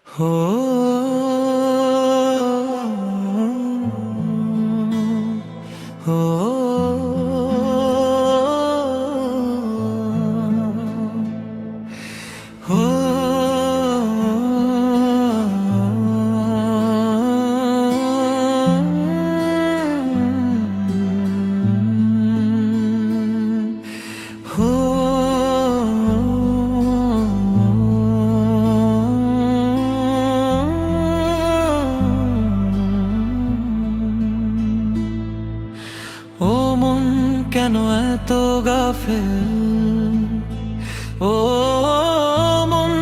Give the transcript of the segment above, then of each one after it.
হো হো হো ও মন কেন এত গাফেল, ও মন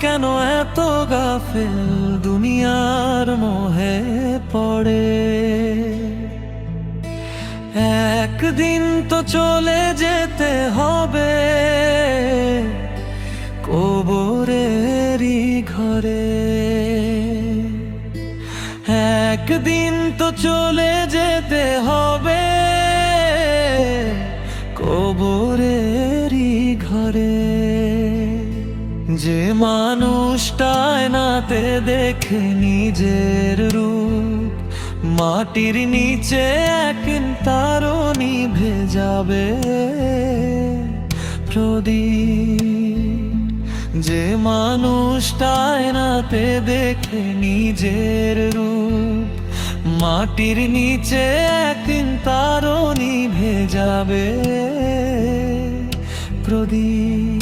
কেন এত গাফেল, দুনিয়ার মোহে পড়ে। একদিন তো চলে যেতে হবে কবরেরই ঘরে, একদিন তো চলে যেতে হবে কবরেরই ঘরে। যে মানুষটা আয়নাতে দেখে নিজের রূপ, মাটির নিচে একদিন তারও নিভে যাবে প্রদীপ। যে মানুষটা আয়নাতে দেখে নিজের রূপ, মাটির নিচে একদিন তারও নিভে যাবে প্রদীপ।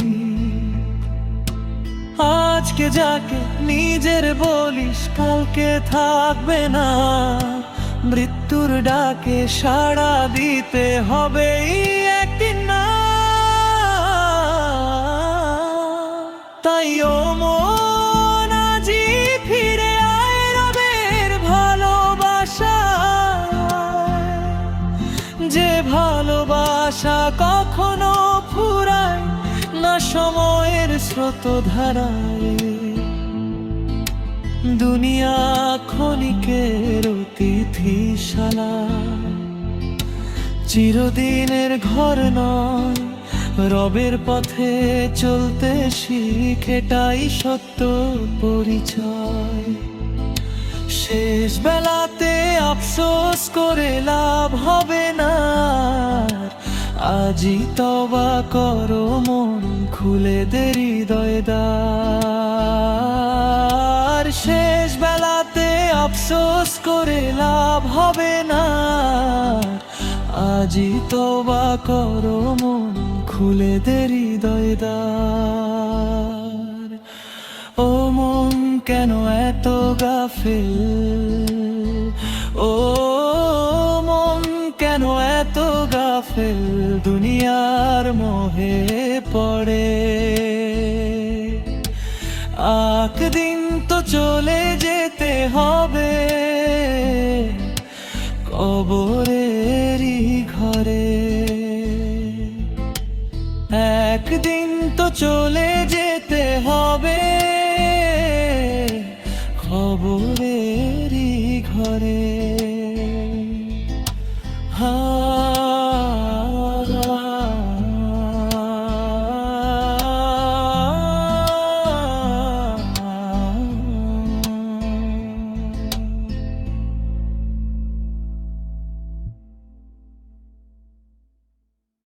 আজকে যাকে নিজের বলিস কালকে থাকবে না, মৃত্যুর ডাকে সাড়া দিতে হবে একদিন না। তাই ও মন আজি ফিরে আয় রবের ভালোবাসা, যে ভালোবাসা কখনো ফুরায় না সময়ের স্রোত ধারায়। দুনিয়া ক্ষণিকের অতিথিশালা, চিরদিনের ঘর নয়, রবের পথে চলতে শিখ, এটাই সত্য পরিচয়। শেষ বেলাতে আফসোস করে লাভ হবে না, আজই তওবা করো মন খুলে দে হৃদয় দ্বার। শেষ বেলাতে আফসোস করে লাভ হবে না, আজই তওবা করো মন খুলে দে হৃদয় দ্বার। ও মন কেন এত গাফেল, ও মন কেন এত গাফেল, দুনিয়ার মোহে পড়ে। একদিন তো চলে যেতে হবে কবরেরই ঘরে, একদিন তো চলে যেতে হবে কবরেরই ঘরে।